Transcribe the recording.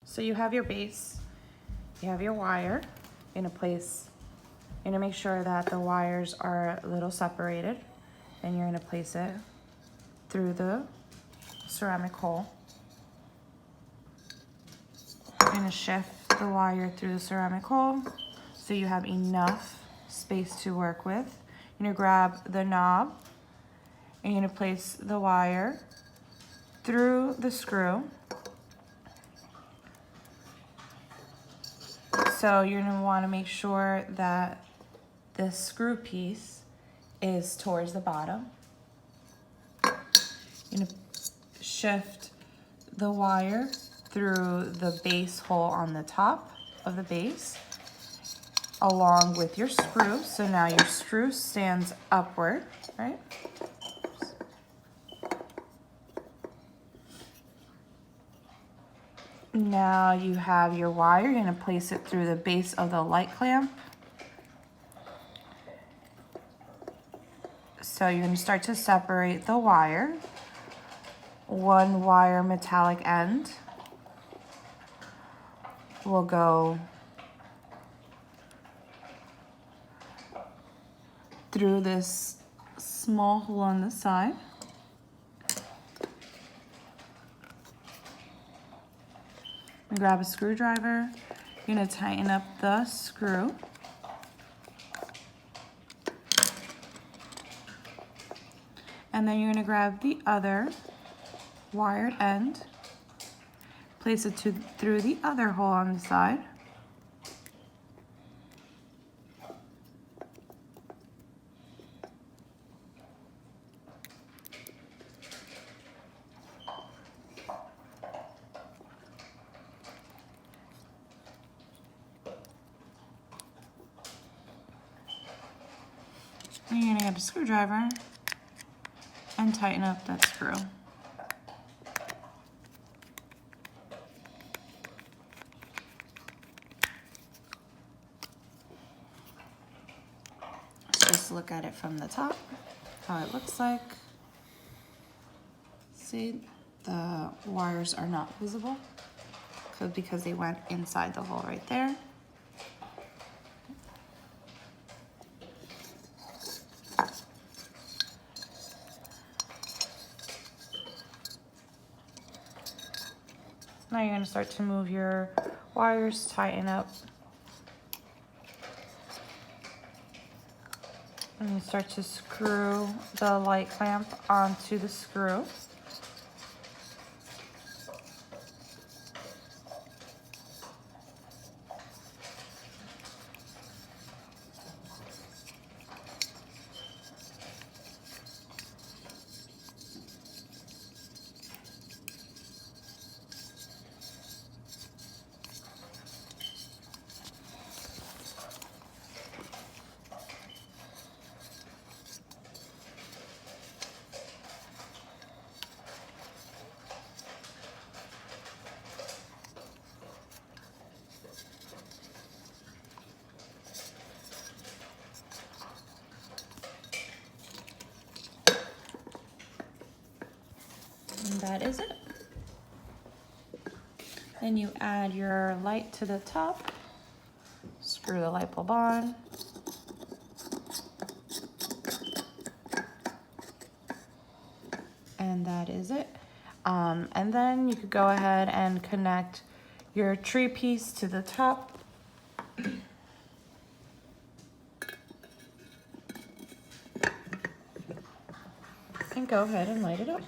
So you have your base, you have your wire in a place. You're gonna make sure that the wires are a little separated, and you're gonna place it through the ceramic hole. You're gonna shift the wire through the ceramic hole so you have enough space to work with. You're gonna grab the knob and you're gonna place the wire through the screw. So you're gonna wanna make sure that this screw piece is towards the bottom. You're gonna shift the wire through the base hole on the top of the base along with your screw. So now your screw stands upward, right? Now you have your wire. You're gonna place it through the base of the light clamp. So you're gonna start to separate the wire. One wire metallic end will go through this small hole on the side. Grab a screwdriver. You're gonna tighten up the screw. And then you're gonna grab the other wired end, place it through the other hole on the side. And you're gonna get a screwdriver and tighten up that screw. Just look at it from the top, how it looks like. See, the wires are not visible because they went inside the hole right there. Now you're going to start to move your wires, tighten up. And you start to screw the light clamp onto the screw. And that is it. Then you add your light to the top, screw the light bulb on. And that is it. And then you could go ahead and connect your tree piece to the top. And go ahead and light it up.